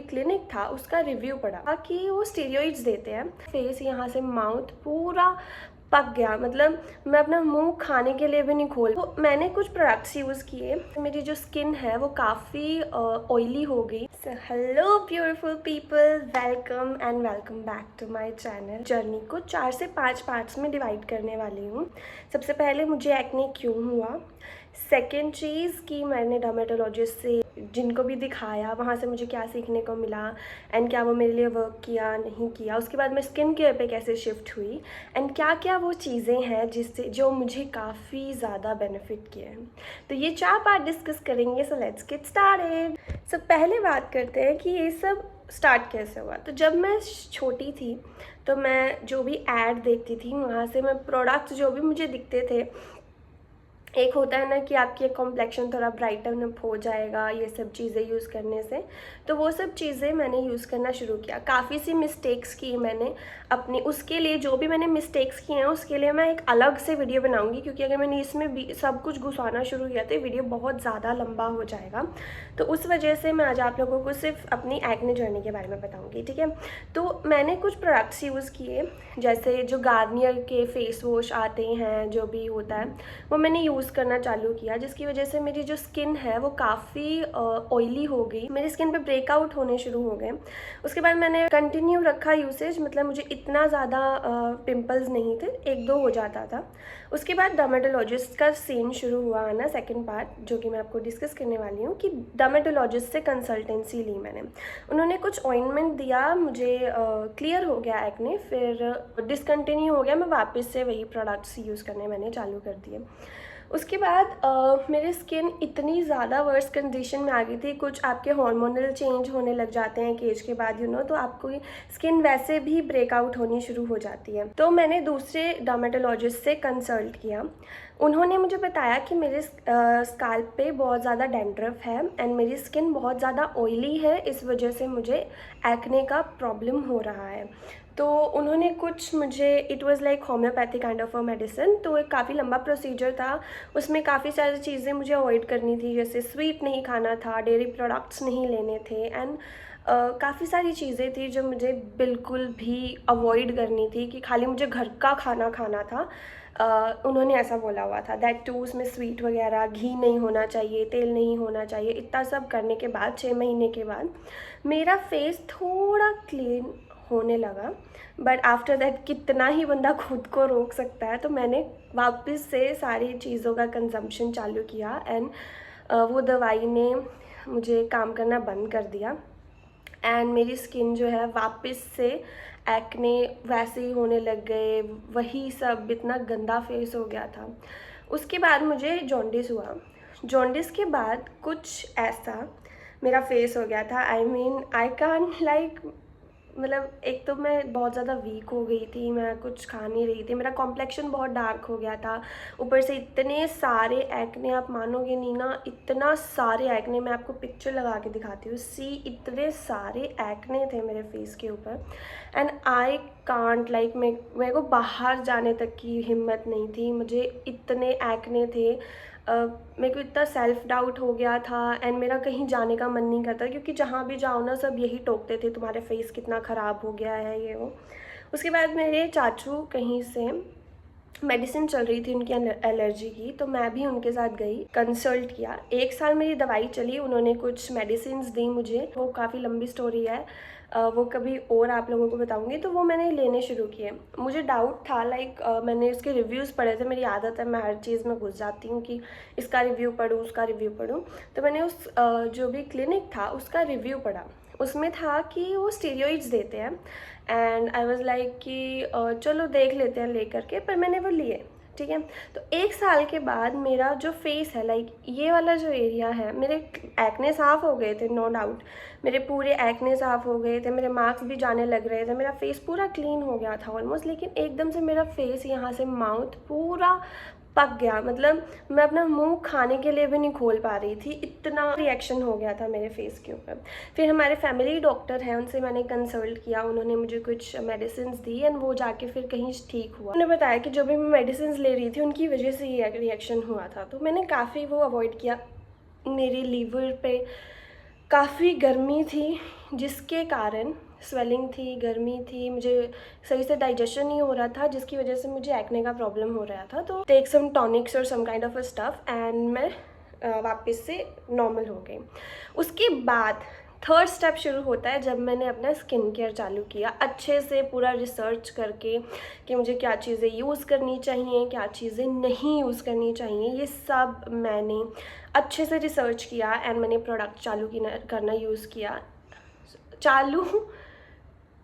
Clinic था उसका review पढ़ा कि वो स्टेरॉइड्स देते हैं। फेस यहाँ से माउथ पूरा पक गया, मतलब मैं अपना मुंह खाने के लिए भी नहीं खोल। तो मैंने कुछ प्रोडक्ट्स यूज़ किए, मेरी जो स्किन है वो काफ़ी ऑयली हो गई। So hello beautiful people, welcome and welcome back to my channel. Journey को 4 से 5 पार्ट्स में डिवाइड करने वाली हूँ। सबसे पहले मुझे एक्ने क्यों हुआ, सेकेंड चीज़ कि मैंने डर्मेटोलॉजिस्ट से जिनको भी दिखाया वहाँ से मुझे क्या सीखने को मिला एंड क्या वो मेरे लिए वर्क किया नहीं किया। उसके बाद मैं स्किन केयर पे कैसे शिफ्ट हुई एंड क्या क्या वो चीज़ें हैं जिससे जो मुझे काफ़ी ज़्यादा बेनिफिट किए हैं। तो ये 4 पार्ट डिस्कस करेंगे। So let's get started. So पहले बात करते हैं कि ये सब स्टार्ट कैसे हुआ। तो जब मैं छोटी थी तो मैं जो भी ऐड देखती थी वहाँ से मैं प्रोडक्ट्स जो भी मुझे दिखते थे, एक होता है ना कि आपकी कॉम्प्लेक्शन थोड़ा ब्राइटन अप हो जाएगा ये सब चीज़ें यूज़ करने से, तो वो सब चीज़ें मैंने यूज़ करना शुरू किया। काफ़ी सी मिस्टेक्स की मैंने अपनी, उसके लिए जो भी मैंने मिस्टेक्स किए हैं उसके लिए मैं एक अलग से वीडियो बनाऊंगी, क्योंकि अगर मैंने इसमें भी सब कुछ घुसाना शुरू किया तो ये वीडियो बहुत ज़्यादा लंबा हो जाएगा। तो उस वजह से मैं आज आप लोगों को सिर्फ अपनी एक्ने जर्नी के बारे में बताऊँगी, ठीक है। तो मैंने कुछ प्रोडक्ट्स यूज़ किए, जैसे जो गार्नियर के फेस वॉश आते हैं, जो भी होता है वो मैंने यूज़ करना चालू किया, जिसकी वजह से मेरी जो स्किन है वो काफ़ी ऑयली हो गई, मेरी स्किन पे ब्रेकआउट होने शुरू हो गए। उसके बाद मैंने कंटिन्यू रखा यूसेज, मतलब मुझे इतना ज़्यादा पिंपल्स नहीं थे, 1-2 हो जाता था। उसके बाद डर्मेटोलॉजिस्ट का सीन शुरू हुआ आना, सेकंड पार्ट जो कि मैं आपको डिस्कस करने वाली हूँ कि डर्मेटोलॉजिस्ट से कंसल्टेंसी ली मैंने। उन्होंने कुछ ऑइंटमेंट दिया, मुझे क्लियर हो गया एक्ने, फिर डिसकंटिन्यू हो गया, मैं वापस से वही प्रोडक्ट्स यूज़ करने मैंने चालू कर दिए। उसके बाद मेरी स्किन इतनी ज़्यादा वर्स्ट कंडीशन में आ गई थी, कुछ आपके हार्मोनल चेंज होने लग जाते हैं एज के बाद, तो आपको स्किन वैसे भी ब्रेकआउट होनी शुरू हो जाती है। तो मैंने दूसरे डर्मेटोलॉजिस्ट से कंसल्ट किया। उन्होंने मुझे बताया कि मेरे स्काल्प पे बहुत ज़्यादा डैंड्रफ है एंड मेरी स्किन बहुत ज़्यादा ऑयली है, इस वजह से मुझे एक्ने का प्रॉब्लम हो रहा है। तो उन्होंने कुछ मुझे, it was like homeopathy kind of a medicine, तो एक काफ़ी लंबा प्रोसीजर था, उसमें काफ़ी सारी चीज़ें मुझे अवॉइड करनी थी, जैसे स्वीट नहीं खाना था, डेयरी प्रोडक्ट्स नहीं लेने थे एंड काफ़ी सारी चीज़ें थी जो मुझे बिल्कुल भी अवॉइड करनी थी, कि खाली मुझे घर का खाना खाना था। उन्होंने ऐसा बोला हुआ था दैट टू उसमें स्वीट वगैरह, घी नहीं होना चाहिए, तेल नहीं होना चाहिए। इतना सब करने के बाद 6 महीने के बाद मेरा फेस थोड़ा क्लीन होने लगा, बट आफ्टर दैट कितना ही बंदा खुद को रोक सकता है। तो मैंने वापस से सारी चीज़ों का कंजम्पशन चालू किया एंड वो दवाई ने मुझे काम करना बंद कर दिया एंड मेरी स्किन जो है वापस से एक्ने वैसे ही होने लग गए, वही सब, इतना गंदा फेस हो गया था। उसके बाद मुझे जॉन्डिस हुआ। जॉन्डिस के बाद कुछ ऐसा मेरा फेस हो गया था, I mean I can't like, मतलब एक तो मैं बहुत ज़्यादा वीक हो गई थी, मैं कुछ खा नहीं रही थी, मेरा कॉम्प्लेक्शन बहुत डार्क हो गया था, ऊपर से इतने सारे एक्ने, आप मानोगे नहीं ना, इतना सारे एक्ने, मैं आपको पिक्चर लगा के दिखाती हूँ, सी इतने सारे एक्ने थे मेरे फेस के ऊपर एंड आई कांट लाइक, मेरे को बाहर जाने तक की हिम्मत नहीं थी, मुझे इतने एक्ने थे। मेरे को इतना सेल्फ डाउट हो गया था एंड मेरा कहीं जाने का मन नहीं करता, क्योंकि जहाँ भी जाओ ना सब यही टोकते थे, तुम्हारे फेस कितना ख़राब हो गया है ये वो। उसके बाद मेरे चाचू कहीं से मेडिसिन चल रही थी उनकी एलर्जी की, तो मैं भी उनके साथ गई, कंसल्ट किया। 1 साल मेरी दवाई चली, उन्होंने कुछ मेडिसिन दी मुझे, वो काफ़ी लंबी स्टोरी है, वो कभी और आप लोगों को बताऊंगी। तो वो मैंने लेने शुरू किए। मुझे डाउट था लाइक, मैंने इसके रिव्यूज़ पढ़े थे, मेरी आदत है मैं हर चीज़ में घुस जाती हूँ कि इसका रिव्यू पढूँ, उसका रिव्यू पढूँ। तो मैंने उस जो भी क्लिनिक था उसका रिव्यू पढ़ा, उसमें था कि वो स्टेरॉइड्स देते हैं एंड आई वाज लाइक कि चलो देख लेते हैं ले करके, पर मैंने वो लिए, ठीक है। तो 1 साल के बाद मेरा जो फेस है, लाइक ये वाला जो एरिया है, मेरे एक्ने साफ़ हो गए थे, नो डाउट, मेरे पूरे एक्ने साफ़ हो गए थे, मेरे मार्क्स भी जाने लग रहे थे, मेरा फेस पूरा क्लीन हो गया था ऑलमोस्ट, लेकिन एकदम से मेरा फेस यहाँ से माउथ पूरा पक गया, मतलब मैं अपना मुंह खाने के लिए भी नहीं खोल पा रही थी, इतना रिएक्शन हो गया था मेरे फेस के ऊपर। फिर हमारे फैमिली डॉक्टर हैं, उनसे मैंने कंसल्ट किया, उन्होंने मुझे कुछ मेडिसिन दी एंड वो जाके फिर कहीं ठीक हुआ। उन्होंने बताया कि जो भी मैं मेडिसिन ले रही थी उनकी वजह से ये रिएक्शन हुआ था, तो मैंने काफ़ी वो अवॉइड किया। मेरी लीवर पे काफ़ी गर्मी थी जिसके कारण स्वेलिंग थी, गर्मी थी, मुझे सही से डाइजेशन नहीं हो रहा था, जिसकी वजह से मुझे एक्ने का प्रॉब्लम हो रहा था। तो टेक सम टॉनिक्स और some kind of a stuff and मैं वापस से नॉर्मल हो गई। उसके बाद थर्ड स्टेप शुरू होता है जब मैंने अपना स्किन केयर चालू किया, अच्छे से पूरा रिसर्च करके कि मुझे क्या चीज़ें यूज़ करनी चाहिए, क्या चीज़ें नहीं यूज़ करनी चाहिए। ये सब मैंने अच्छे से रिसर्च किया एंड मैंने प्रोडक्ट करना यूज़ किया, चालू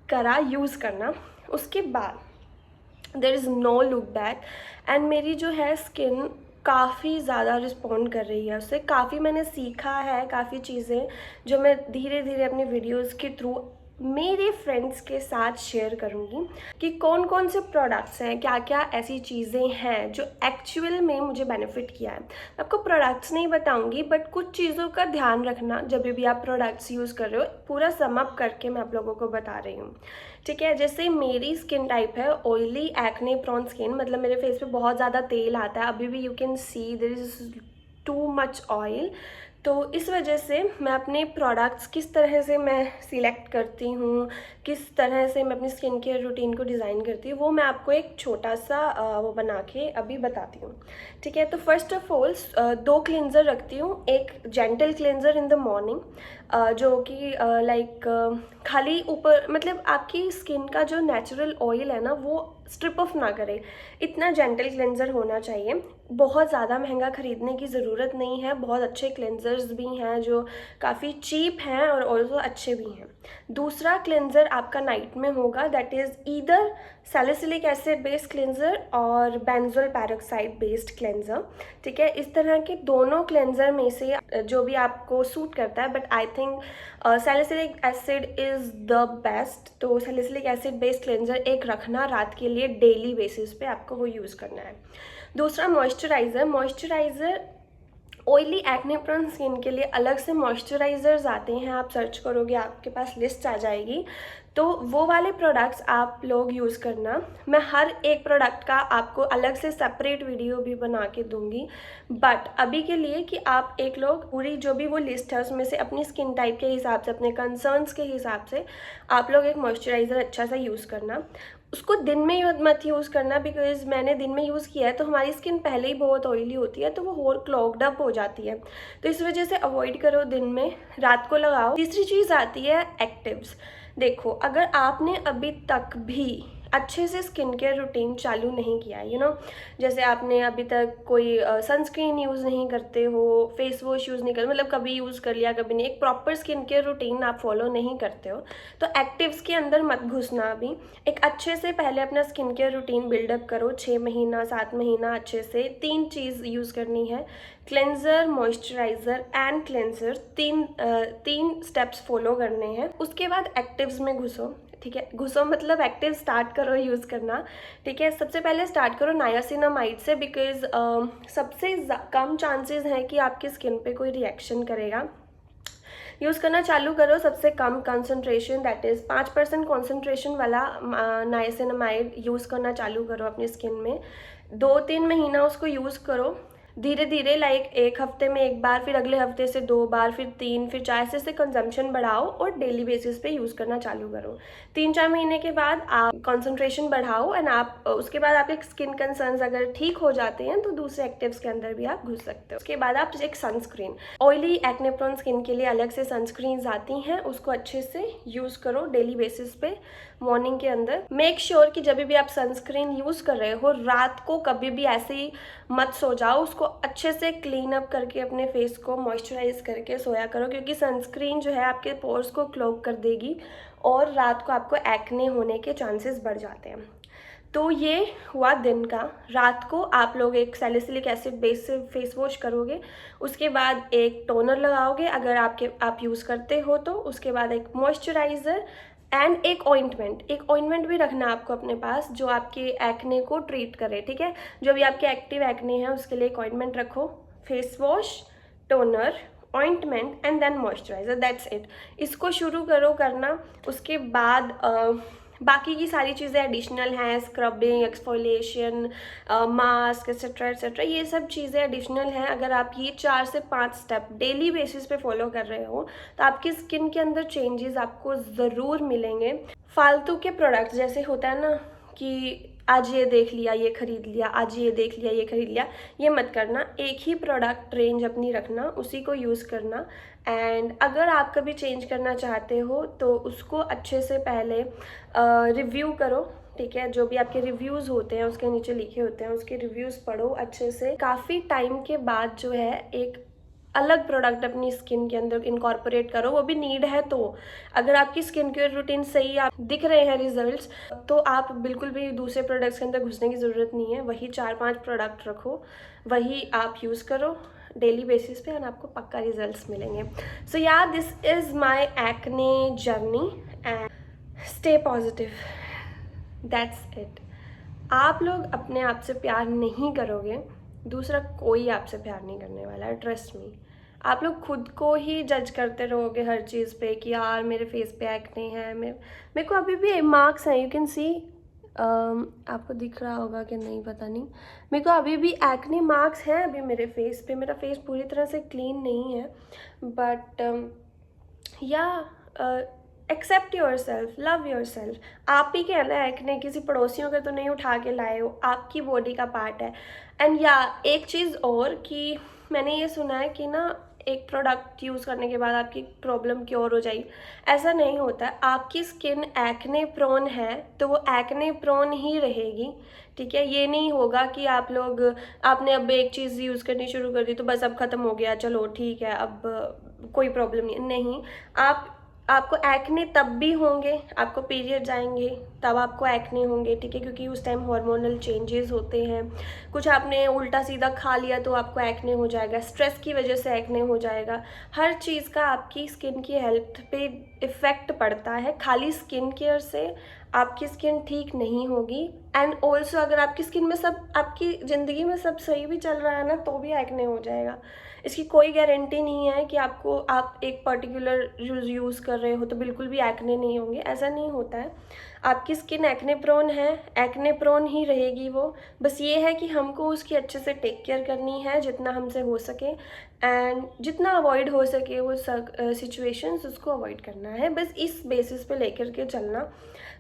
करा यूज़ करना। उसके बाद there is no look back and मेरी जो है स्किन काफ़ी ज़्यादा रिस्पॉन्ड कर रही है उससे। काफ़ी मैंने सीखा है, काफ़ी चीज़ें जो मैं धीरे धीरे अपनी वीडियोस के थ्रू मेरे फ्रेंड्स के साथ शेयर करूँगी कि कौन कौन से प्रोडक्ट्स हैं, क्या क्या ऐसी चीज़ें हैं जो एक्चुअल में मुझे बेनिफिट किया है। आपको प्रोडक्ट्स नहीं बताऊँगी बट कुछ चीज़ों का ध्यान रखना जब भी आप प्रोडक्ट्स यूज़ कर रहे हो, पूरा सम अप करके मैं आप लोगों को बता रही हूँ, ठीक है। जैसे मेरी स्किन टाइप है ऑयली एक्ने प्रोन स्किन, मतलब मेरे फेस पे बहुत ज़्यादा तेल आता है, अभी भी you can see there is too much oil. तो इस वजह से मैं अपने प्रोडक्ट्स किस तरह से मैं सिलेक्ट करती हूँ, किस तरह से मैं अपनी स्किन केयर रूटीन को डिज़ाइन करती हूँ, वो मैं आपको एक छोटा सा वो बना के अभी बताती हूँ, ठीक है। तो फर्स्ट ऑफ ऑल 2 क्लेंज़र रखती हूँ। एक gentle cleanser in the morning, जो कि लाइक खाली ऊपर, मतलब आपकी स्किन का जो नेचुरल ऑयल है ना वो स्ट्रिप ऑफ ना करे, इतना जेंटल क्लेंज़र होना चाहिए। बहुत ज़्यादा महंगा ख़रीदने की ज़रूरत नहीं है, बहुत अच्छे क्लेंज़र्स भी हैं जो काफ़ी चीप हैं और ऑल्सो अच्छे भी हैं। दूसरा क्लेंज़र आपका नाइट में होगा, that is either salicylic acid based cleanser और बेंजोल पेरोक्साइड बेस्ड क्लेंज़र, ठीक है। इस तरह के दोनों क्लेंज़र में से जो भी आपको सूट करता है, but I think salicylic acid is the best. तो सैलिसिलिक एसिड बेस्ड क्लेंज़र एक रखना रात के लिए, डेली बेसिस पे आपको वो यूज़ करना है। दूसरा moisturiser oily acne prone skin के लिए अलग से मॉइस्चराइज़र्स आते हैं, आप सर्च करोगे आपके पास लिस्ट आ जाएगी, तो वो वाले प्रोडक्ट्स आप लोग यूज़ करना। मैं हर एक प्रोडक्ट का आपको अलग से सेपरेट वीडियो भी बना के दूंगी, बट अभी के लिए कि आप एक लोग पूरी जो भी वो लिस्ट है उसमें से अपनी स्किन टाइप के हिसाब से, अपने कंसर्न्स के हिसाब से आप लोग एक मॉइस्चराइज़र अच्छा सा यूज़ करना। उसको दिन में मत यूज़ करना, बिकॉज मैंने दिन में यूज़ किया है तो हमारी स्किन पहले ही बहुत ऑयली होती है तो वो और क्लॉग्ड अप हो जाती है, तो इस वजह से अवॉइड करो, दिन में, रात को लगाओ। तीसरी चीज़ आती है एक्टिव्स। देखो, अगर आपने अभी तक भी अच्छे से स्किन केयर रूटीन चालू नहीं किया है, जैसे आपने अभी तक कोई सनस्क्रीन यूज़ नहीं करते हो, फेस वॉश यूज़ नहीं कर, मतलब कभी यूज़ कर लिया कभी नहीं, एक प्रॉपर स्किन केयर रूटीन आप फॉलो नहीं करते हो, तो एक्टिव्स के अंदर मत घुसना। अभी एक अच्छे से पहले अपना स्किन केयर रूटीन बिल्डअप करो, 6 महीना 7 महीना अच्छे से 3 चीज़ यूज़ करनी है, क्लेंजर, मॉइस्चराइज़र एंड क्लेंजर, तीन स्टेप्स फॉलो करने हैं। उसके बाद एक्टिव्स में घुसो, ठीक है। घुसो मतलब एक्टिव स्टार्ट करो यूज़ करना, ठीक है। सबसे पहले स्टार्ट करो नायासिनामाइड से, बिकॉज सबसे कम चांसेस हैं कि आपकी स्किन पे कोई रिएक्शन करेगा। यूज़ करना चालू करो सबसे कम कंसंट्रेशन, दैट इज़ 5% कॉन्सेंट्रेशन वाला नायासिनामाइड यूज़ करना चालू करो अपनी स्किन में। 2-3 महीना उसको यूज़ करो, धीरे धीरे, लाइक एक हफ्ते में एक बार, फिर अगले हफ्ते से 2 बार, फिर 3, फिर 4 से कंजम्पशन बढ़ाओ और डेली बेसिस पे यूज़ करना चालू करो। 3-4 महीने के बाद आप कंसंट्रेशन बढ़ाओ एंड आप उसके बाद आपके स्किन कंसर्न्स अगर ठीक हो जाते हैं तो दूसरे एक्टिव्स के अंदर भी आप घुस सकते हो। उसके बाद आप एक sunscreen, oily acne prone skin के लिए अलग से सनस्क्रीन्स आती हैं, उसको अच्छे से यूज़ करो डेली बेसिस पे मॉर्निंग के अंदर। मेक श्योर कि जब भी आप सनस्क्रीन यूज़ कर रहे हो, रात को कभी भी ऐसे ही मत सो जाओ, उसको अच्छे से क्लीन अप करके अपने फेस को मॉइस्चराइज करके सोया करो, क्योंकि सनस्क्रीन जो है आपके पोर्स को क्लॉग कर देगी और रात को आपको एक्ने होने के चांसेस बढ़ जाते हैं। तो ये हुआ दिन का। रात को आप लोग एक सैलिसिलिक एसिड बेस से फेस वॉश करोगे, उसके बाद एक टोनर लगाओगे अगर आप यूज़ करते हो तो, उसके बाद एक मॉइस्चराइज़र एंड एक ऑइंटमेंट भी रखना आपको अपने पास जो आपके एक्ने को ट्रीट करे, ठीक है। जो भी आपके एक्टिव एक्ने हैं उसके लिए एक ऑइंटमेंट रखो, face wash, toner, ointment and then moisturiser, that's it. इसको शुरू करो करना। उसके बाद बाकी की सारी चीज़ें एडिशनल हैं, scrubbing, exfoliation, mask etcetera etcetera, ये सब चीज़ें एडिशनल हैं। अगर आप ये 4 से 5 स्टेप डेली बेसिस पे फॉलो कर रहे हो तो आपकी स्किन के अंदर चेंजेस आपको ज़रूर मिलेंगे। फालतू के प्रोडक्ट्स जैसे होता है ना कि आज ये देख लिया ये खरीद लिया, आज ये देख लिया ये खरीद लिया, ये मत करना। एक ही प्रोडक्ट रेंज अपनी रखना, उसी को यूज़ करना। एंड अगर आप कभी चेंज करना चाहते हो तो उसको अच्छे से पहले रिव्यू करो, ठीक है। जो भी आपके रिव्यूज़ होते हैं उसके नीचे लिखे होते हैं, उसके रिव्यूज़ पढ़ो अच्छे से। काफ़ी टाइम के बाद जो है एक अलग प्रोडक्ट अपनी स्किन के अंदर इनकॉर्पोरेट करो, वो भी नीड है तो। अगर आपकी स्किन केयर रूटीन सही, आप दिख रहे हैं रिजल्ट्स, तो आप बिल्कुल भी दूसरे प्रोडक्ट्स के अंदर घुसने की ज़रूरत नहीं है। वही 4-5 प्रोडक्ट रखो, वही आप यूज़ करो डेली बेसिस पे, और आपको पक्का रिजल्ट्स मिलेंगे। सो या this is my acne journey and stay positive, that's it. आप लोग अपने आप से प्यार नहीं करोगे, दूसरा कोई आपसे प्यार नहीं करने वाला है, ट्रस्ट मी। आप लोग खुद को ही जज करते रहोगे हर चीज़ पे कि यार मेरे फेस पे एक्ने है, मेरे को अभी भी मार्क्स हैं, यू कैन सी, आपको दिख रहा होगा कि नहीं पता नहीं, मेरे को अभी भी एक्ने मार्क्स हैं अभी मेरे फेस पे। मेरा फेस पूरी तरह से क्लीन नहीं है, but yeah accept yourself, love yourself. आप ही के है ना एक्ने, किसी पड़ोसियों के तो नहीं उठा के लाए हो, आपकी बॉडी का पार्ट है। एंड या एक चीज़ और कि मैंने ये सुना है कि ना एक प्रोडक्ट यूज़ करने के बाद आपकी प्रॉब्लम क्योर हो जाएगी, ऐसा नहीं होता है। आपकी स्किन एक्ने प्रोन है तो वो एक्ने प्रोन ही रहेगी, ठीक है। ये नहीं होगा कि आपने अब एक चीज़ यूज़ करनी शुरू कर दी तो बस अब ख़त्म हो गया, चलो ठीक है अब कोई प्रॉब्लम नहीं। आपको एक्ने तब भी होंगे, आपको पीरियड्स आएंगे तब आपको एक्ने होंगे, ठीक है, क्योंकि उस टाइम हार्मोनल चेंजेस होते हैं। कुछ आपने उल्टा सीधा खा लिया तो आपको एक्ने हो जाएगा, स्ट्रेस की वजह से एक्ने हो जाएगा। हर चीज़ का आपकी स्किन की हेल्थ पे इफ़ेक्ट पड़ता है। खाली स्किन केयर से आपकी स्किन ठीक नहीं होगी। एंड ऑल्सो अगर आपकी स्किन में आपकी ज़िंदगी में सब सही भी चल रहा है ना तो भी एक्ने हो जाएगा। इसकी कोई गारंटी नहीं है कि आप एक पर्टिकुलर यूज़ कर रहे हो तो बिल्कुल भी एक्ने नहीं होंगे, ऐसा नहीं होता है। आपकी स्किन एक्ने प्रोन है, एक्ने प्रोन ही रहेगी वो। बस ये है कि हमको उसकी अच्छे से टेक केयर करनी है जितना हमसे हो सके, एंड जितना अवॉइड हो सके वो सिचुएशंस उसको अवॉइड करना है। बस इस बेसिस पे लेकर के चलना।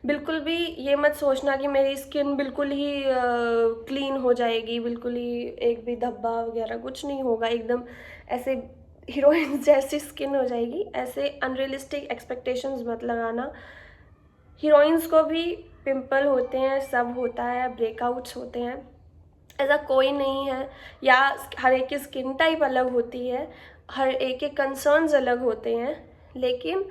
बिल्कुल भी ये मत सोचना कि मेरी स्किन बिल्कुल ही क्लीन हो जाएगी, बिल्कुल ही एक भी धब्बा वगैरह कुछ नहीं होगा, एकदम ऐसे हीरोइन जैसी स्किन हो जाएगी। ऐसे अनरियलिस्टिक एक्सपेक्टेशंस मत लगाना। हीरोइंस को भी पिंपल होते हैं, सब होता है, ब्रेकआउट्स होते हैं, ऐसा कोई नहीं है। या हर एक की स्किन टाइप अलग होती है, हर एक के कंसर्न्स अलग होते हैं, लेकिन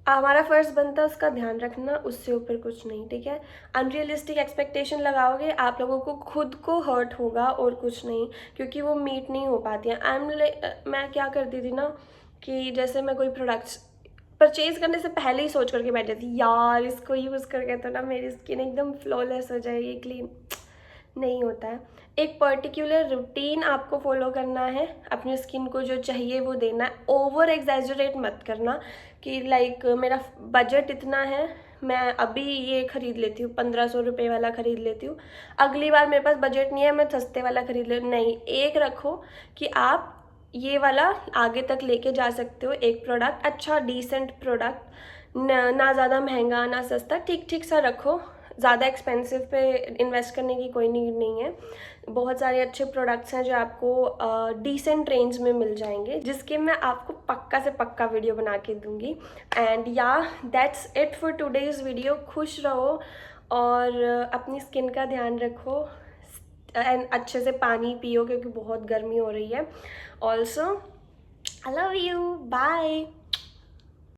हमारा फ़र्ज़ बनता है उसका ध्यान रखना, उससे ऊपर कुछ नहीं, ठीक है। अनरियलिस्टिक एक्सपेक्टेशन लगाओगे आप लोगों को खुद को हर्ट होगा और कुछ नहीं, क्योंकि वो मीट नहीं हो पाती हैं। मैं क्या करती थी ना कि जैसे मैं कोई प्रोडक्ट्स परचेज़ करने से पहले ही सोच करके बैठ जाती, यार इसको यूज़ करके तो ना मेरी स्किन एकदम फ्लॉलेस हो जाएगी, क्लीन। नहीं होता है। एक पर्टिकुलर रूटीन आपको फॉलो करना है, अपनी स्किन को जो चाहिए वो देना है। ओवर एग्जैजरेट मत करना कि लाइक मेरा बजट इतना है, मैं अभी ये ख़रीद लेती हूँ, 1500 रुपये वाला ख़रीद लेती हूँ, अगली बार मेरे पास बजट नहीं है मैं सस्ते वाला ख़रीद ले। नहीं, एक रखो कि आप ये वाला आगे तक लेके जा सकते हो। एक प्रोडक्ट अच्छा डिसेंट प्रोडक्ट, ना ज़्यादा महंगा ना सस्ता, ठीक ठीक सा रखो। ज़्यादा एक्सपेंसिव पे इन्वेस्ट करने की कोई नीड नहीं है। बहुत सारे अच्छे प्रोडक्ट्स हैं जो आपको डिसेंट रेंज में मिल जाएंगे, जिसके मैं आपको पक्का से पक्का वीडियो बना के दूंगी। एंड या that's it for today's video. खुश रहो और अपनी स्किन का ध्यान रखो, एंड अच्छे से पानी पियो क्योंकि बहुत गर्मी हो रही है। Also I love you, bye.